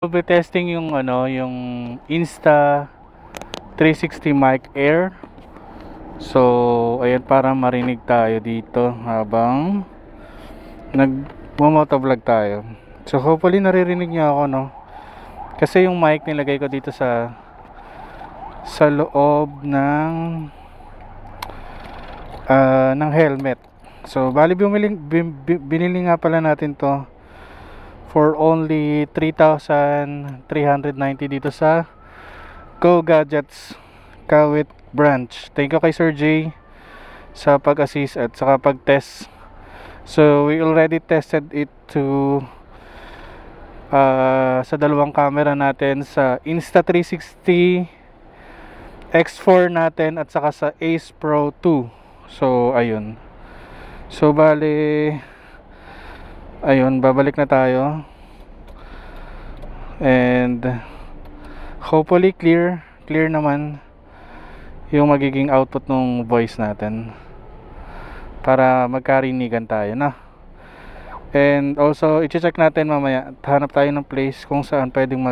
We'll be testing yung yung Insta360 mic Air. So ayan, para marinig tayo dito habang nagmo-motovlog tayo. So hopefully naririnig niyo ako, no? Kasi yung mic nilagay ko dito sa loob ng helmet. So bali binili nga pala natin to for only 3,390 dito sa Go Gadgets Kawit branch. Thank you kay Sir J sa pag-assist at saka pag-test. So we already tested it to sa dalawang camera natin, sa Insta360 X4 natin at saka sa Ace Pro 2. So ayun. So bali ayun, babalik na tayo. And hopefully clear naman yung magiging output ng voice natin para magkarinigan tayo na. And also i-check natin mamaya, hanap tayo ng place kung saan pwedeng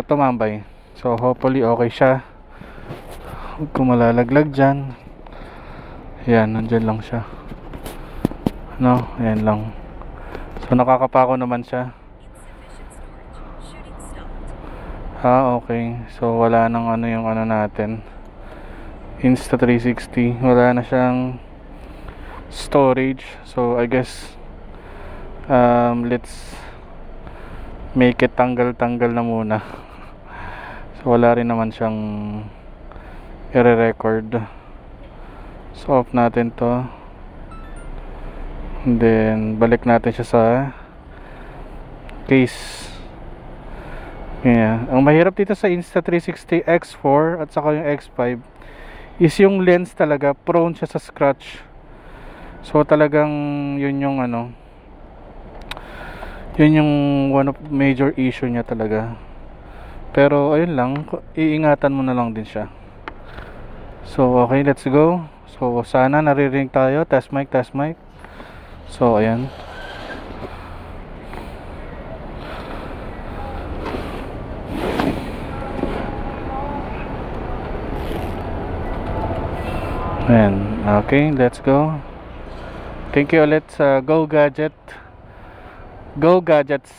tumambay. So hopefully okay siya. Huwag ko malalaglag dyan. Yan, nandyan lang siya, no? Ayan lang. So nakakapako naman siya. Okay. So wala nang yung natin, Insta360. Wala na siyang storage. So I guess let's make it tanggal na muna. So wala rin naman siyang i-record. So off natin to. And then balik natin siya sa case. Yeah. Ang mahirap dito sa Insta360 X4 at saka yung X5 is yung lens talaga, prone siya sa scratch. So talagang yun yung yun yung one of major issue niya talaga. Pero ayun lang, iingatan mo na lang din siya. So okay, let's go. So sana naririnig tayo. Test mic. So ayan. Ayan. Okay, let's go. Thank you ulit sa Go Gadgets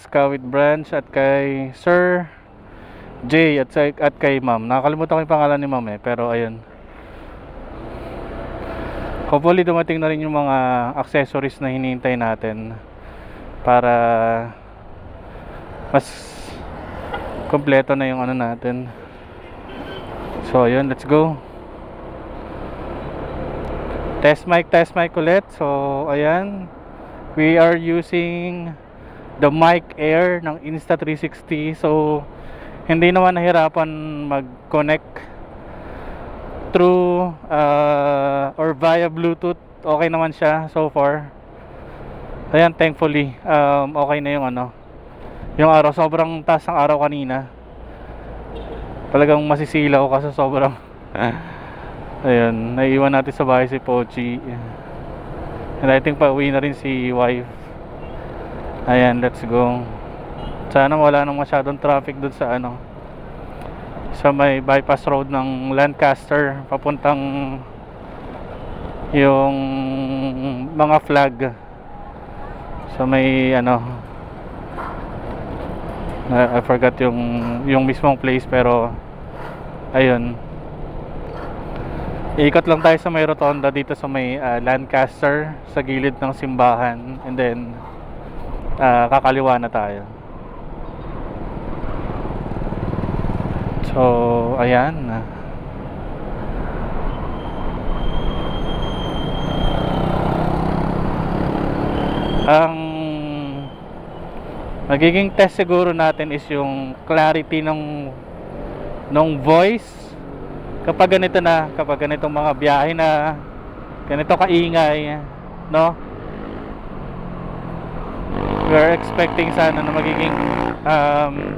Kawit branch at kay Sir J at kay Ma'am. Nakakalimutan ko yung pangalan ni Ma'am pero ayun. Hopefully dumating na rin yung mga accessories na hinihintay natin para mas kompleto na yung natin. So ayun, let's go. Test mic ulit. So ayan, we are using the mic Air ng Insta360. So hindi naman nahirapan mag-connect through or via Bluetooth. Okay naman siya so far. Ayan, thankfully okay na yung araw. Sobrang taas ng araw kanina, talagang masisilaw kasi sobrang ayun, naiiwan natin sa bahay si Pochi. And I think pauwi na rin si wife. Ayan, let's go. Sana wala nang masyadong traffic dun sa sa may bypass road ng Lancaster papuntang yung mga flag. So may I forgot yung mismong place, pero ayun, ikot lang tayo sa may rotonda dito sa may Lancaster, sa gilid ng simbahan, and then kakaliwa na tayo. So ayan. Ang magiging test siguro natin is yung clarity ng voice kapag ganitong mga biyahe na ganito kaingay, no? we are expecting sana na magiging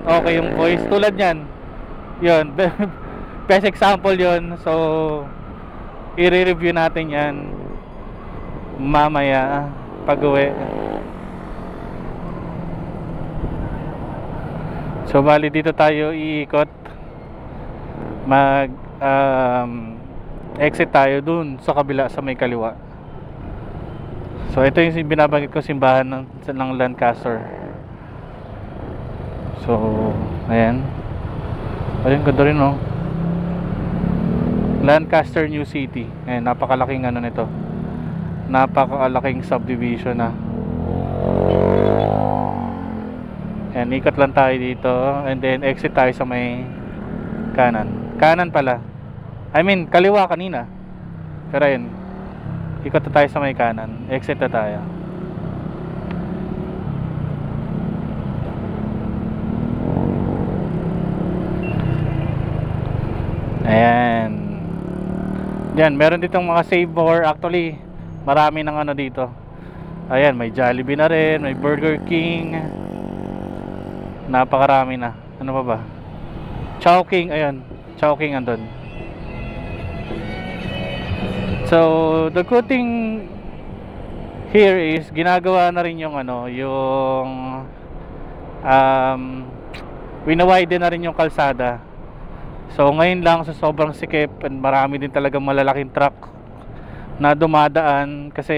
okay yung voice tulad yan yun. Best example yun. So i-review natin yan mamaya pag uwi. So bali dito tayo iikot, mag exit tayo dun sa kabila sa may kaliwa. So ito yung binabanggit ko, simbahan ng Lancaster. So ayan, ayun, ganda rin, no? Lancaster New City. Ayan, napakalaking ano nito, napakalaking subdivision na. Ayan, ikot lang tayo dito and then exit tayo sa may kanan pala, I mean kaliwa kanina, pero ayun, ikot na tayo sa may kanan, exit na tayo. Ayan, yan, meron ditong mga save more. Actually marami ng ano dito. Ayan, may Jollibee na rin, may Burger King, napakarami na. Ano pa ba? Chowking, ayun, Chowking andun. So the good thing here is ginagawa na rin yung ano, yung winawiden na rin yung kalsada. So ngayon lang sa sobrang sikip, and marami din talagang malalaking truck na dumadaan kasi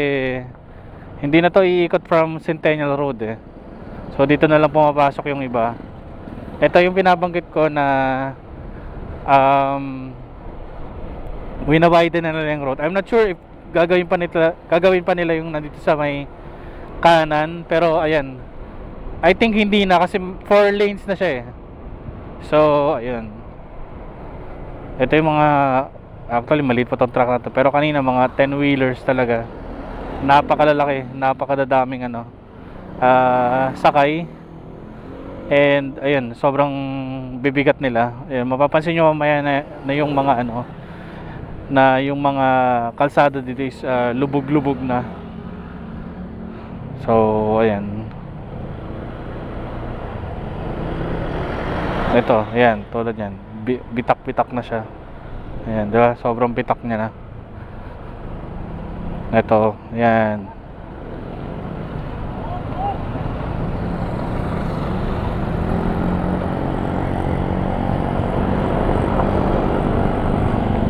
hindi na to iikot from Centennial Road eh. So dito na lang pumapasok yung iba. Ito yung binabanggit ko na winawiden na nila yung road. I'm not sure if gagawin pa nila yung nandito sa may kanan, pero ayan, I think hindi na kasi 4 lanes na siya eh. So ayun, ito yung mga, actually maliit pa tong truck na to, pero kanina mga 10 wheelers talaga, napakalalaki, napakadadaming ano, sakay. And ayun, sobrang bibigat nila. Ayun, mapapansin nyo mamaya na yung mga ano, na yung mga kalsada dito is lubog-lubog na. So ayan, ito, ayan, tulad yan, bitak-bitak na siya. Ayan, diba? Sobrang bitak niya na. Ito, ayan.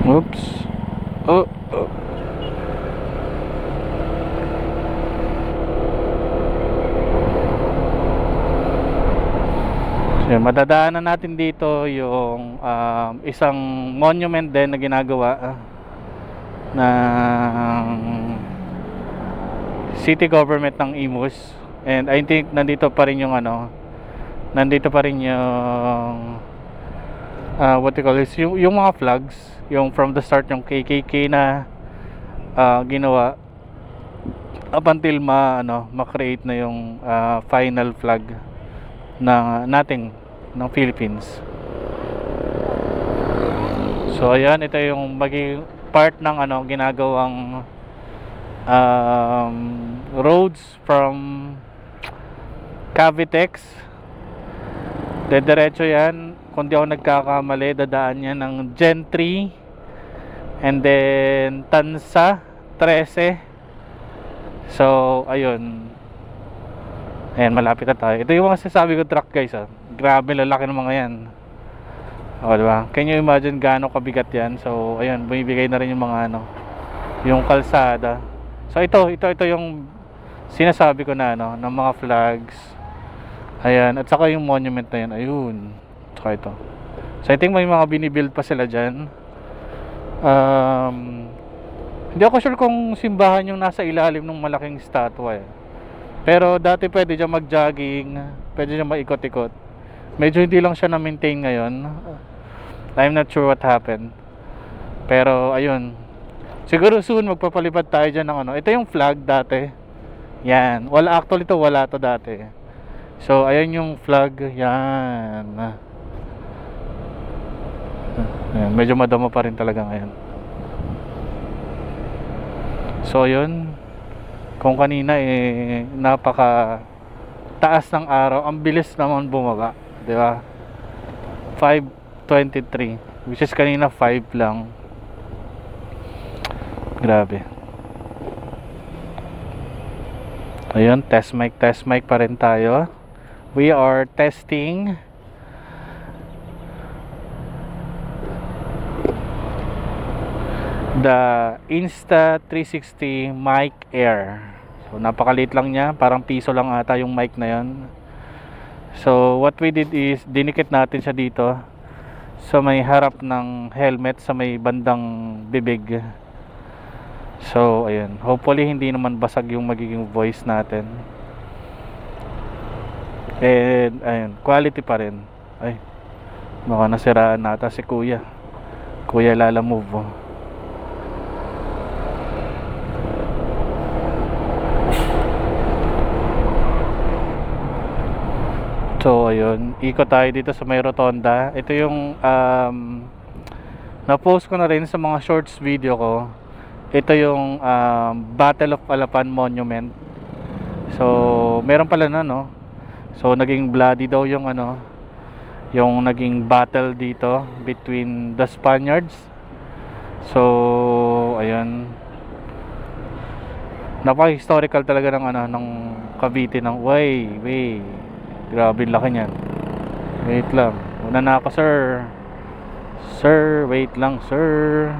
Oops. Oh. So, madadaanan natin dito yung isang monument din na ginagawa ng city government ng Imus. And I think nandito pa rin yung ano, nandito pa rin yung what you call this, yung mga flags, yung from the start yung KKK na ginawa up until ma-create na yung final flag ng Philippines. So ayan, ito yung magiging part ng ginagawang roads from Cavitex. Dediretso yan, kung di ako nagkakamali, dadaan yan ng Gen 3 and then Tansa 13. So ayun, ayan, malapit na tayo. Ito yung mga sinasabi ko truck, guys. Grabe, lalaki ng mga yan. O, diba? Can you imagine gaano kabigat yan? So ayun, bumibigay na rin yung mga yung kalsada. So ito yung sinasabi ko na ng mga flags. Ayan, at saka yung monument na yan. Ayun, saka ito. So I think may mga binibuild pa sila dyan. Hindi ako sure kung simbahan yung nasa ilalim ng malaking statwa eh. Pero dati pwede dyan mag-jogging, pwede dyan maikot-ikot. Medyo hindi lang siya na-maintain ngayon. I'm not sure what happened. Pero ayun, siguro soon magpapalipad tayo dyan ng ito yung flag dati. Yan, actually to wala to dati. So ayan yung flag, yan. Ayan, medyo madamo pa rin talaga ngayon. So yun, kung kanina napaka taas ng araw, ang bilis naman bumaba, di ba? 5:23, which is kanina 5 lang. Grabe. Ayun, test mic pa rin tayo. We are testing the Insta360 Mic Air. So napakaliit lang niya, parang piso lang ata yung mic na yon. So what we did is dinikit natin siya dito sa may harap ng helmet, sa may bandang bibig. So ayun, hopefully hindi naman basag yung magiging voice natin. And ayun, quality pa rin. Ay, baka nasiraan nata si Kuya Lala Move, oh. So ayun, ikot tayo dito sa may rotonda. Ito yung na-post ko na rin sa mga shorts video ko. Ito yung Battle of Alapan Monument. So meron pala na, no? So naging bloody daw yung yung naging battle dito between the Spaniards. So ayun, napaka-historical talaga ng ng Cavite ng way. Grabe laki niyan. Wait lang. Una na ako, sir. Sir, wait lang, sir.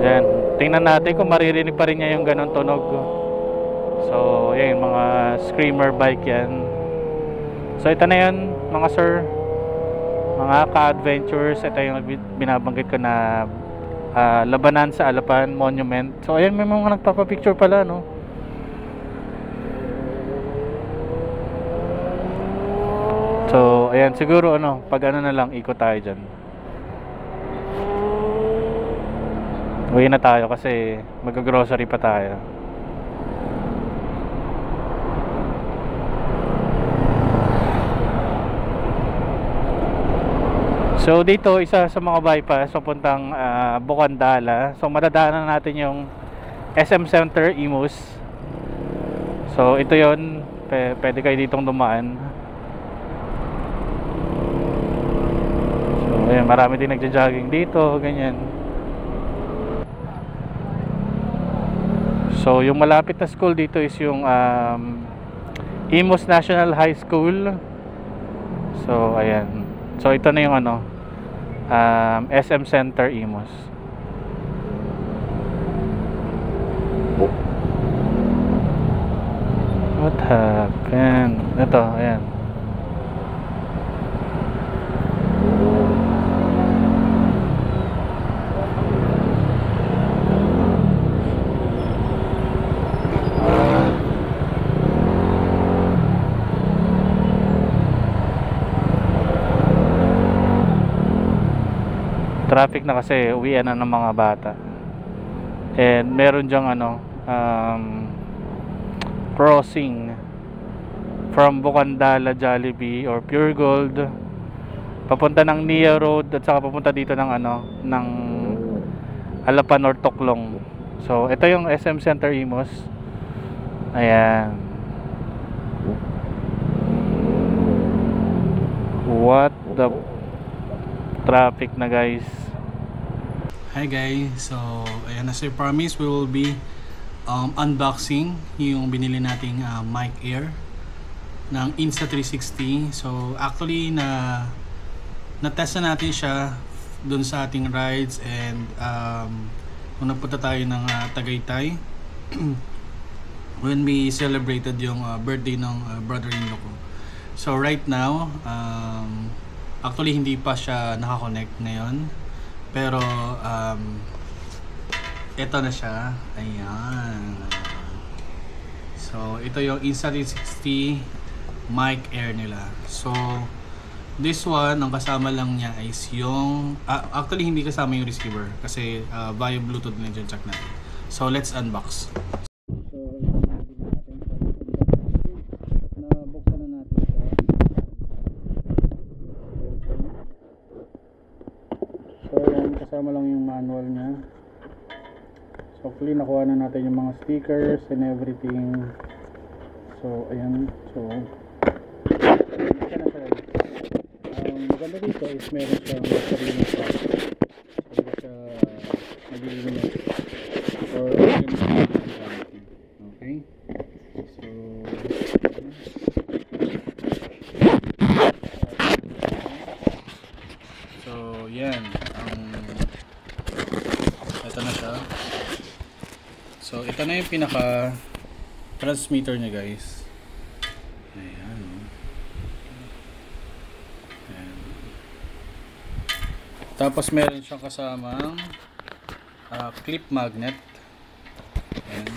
Yan. Tingnan natin kung maririnig pa rin niya yung ganong tunog. So, yan, mga screamer bike yan. So, ito na yun, mga sir. Mga ka-adventures. Ito yung binabanggit ko na labanan sa Alapan Monument. So ayan, may mga nagpapapicture pala, no? So ayan, siguro pag na lang ikot tayo dyan. Uwi na tayo kasi mag-grocery pa tayo. So dito, isa sa mga bypass papuntang Bukandala. So madadaanan natin yung SM Center Imus. So ito yon, pwede kayo ditong dumaan. So ayan, marami din nagja-jogging dito, ganyan. So yung malapit na school dito is yung Imus National High School. So ayan. So ito na yung SM Center Imus. What happened? Ito, ayan. Traffic na kasi, uwian na ng mga bata. And meron dyang crossing from Bukandala Jollibee or Pure Gold papunta ng Nia Road at saka papunta dito ng ng Alapan or Toklong. So ito yung SM Center Imus. Ayan. What the traffic na, guys. Hi guys, so ayan, as I promised, we will be unboxing yung binili nating Mic Air ng Insta360. So actually na-test na natin siya dun sa ating rides and nung nagpunta tayo ng Tagaytay when we celebrated yung birthday ng brother-in-law ko. So right now actually hindi pa siya nakakonect ngayon, pero ito na siya. Ayan. So ito yung Insta360 Mic Air nila. So this one, ang kasama lang niya is yung actually hindi kasama yung receiver kasi via Bluetooth na dyan, check natin. So let's unbox. Nabuksan na natin siya. So yan, kasama lang yung manual niya. hopefully nakuha na natin yung mga stickers and everything. So ayan, so maganda dito is meron siyang sariling stock. So hindi siya maglilinis or okay. So yan ito na siya. So ito na yung pinaka transmitter niya, guys. Ayan. Ayan. Tapos meron siyang kasamang clip magnet. Ayan.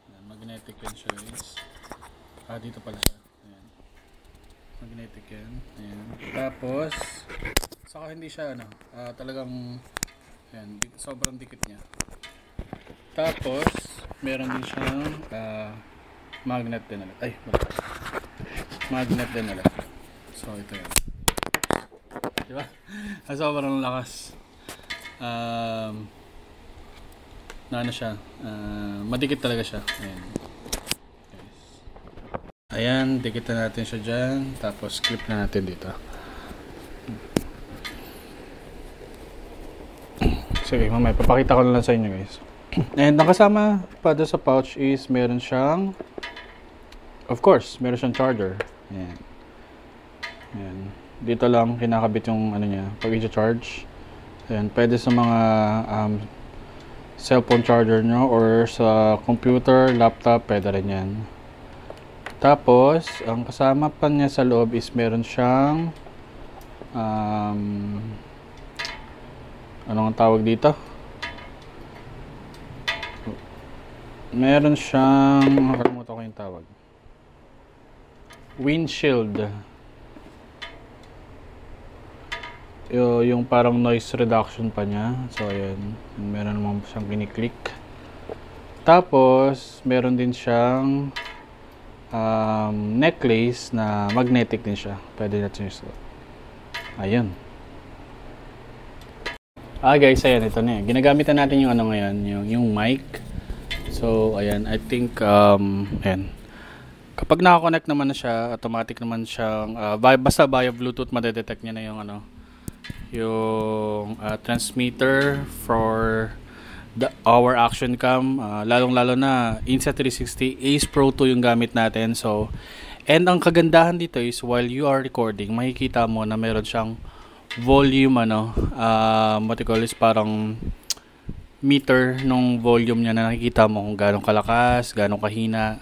Ayan, magnetic yan siya, guys. Dito pala siya. Ayan. Magnetic yan. Ayan. Tapos saka hindi siya talagang ayan, sobrang dikit niya. Tapos meron din siyang magnet din ulit. Ay, wala. Magnet din ulit. So ito yan. Diba? Sobrang lakas. Ano siya? Madikit talaga siya. Ayan. Ayan, dikit na natin siya dyan. Tapos clip na natin dito. Sige, mamaya papakita ko na lang sa inyo, guys. And nakasama pa doon sa pouch is meron siyang, of course, meron siyang charger. Ayan. Ayan. Dito lang kinakabit yung niya pag i-charge. Ayan, pwede sa mga cellphone charger nyo or sa computer, laptop, pwede rin yan. Tapos ang kasama pa niya sa loob is meron siyang anong tawag dito? Meron siyang, nakalimutan ko yung tawag. Windshield. Yung parang noise reduction pa niya. So ayan, meron naman siyang kiniklik. Tapos meron din siyang necklace na magnetic din siya. Pwede natin yung ayun. Guys, ayan, ito na. Ginagamitan natin yung ngayon, yung mic. So, ayan, I think, ayan. Kapag naka-connect naman na siya, automatic naman siyang, basta via Bluetooth, madedetect niya na yung, yung transmitter for our action cam. Lalong-lalo na, Insta360 Ace Pro 2 yung gamit natin. So, and ang kagandahan dito is, while you are recording, makikita mo na meron siyang volume, what you call is parang meter nung volume niya na nakikita mo kung gano'ng kalakas, gano'ng kahina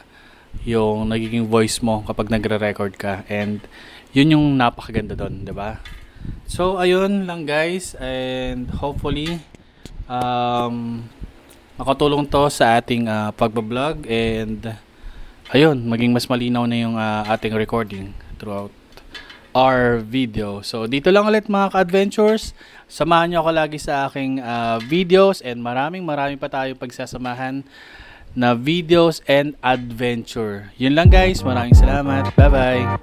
yung nagiging voice mo kapag nagre-record ka, and yun yung napakaganda doon, 'di ba? So ayun lang, guys, and hopefully makatulong to sa ating pagbablog, and ayun, maging mas malinaw na yung ating recording throughout our video. So dito lang ulit, mga ka-adventures. Samahan nyo ako lagi sa aking videos, and maraming pa tayo pagsasamahan na videos and adventure. Yun lang, guys. Maraming salamat. Bye bye.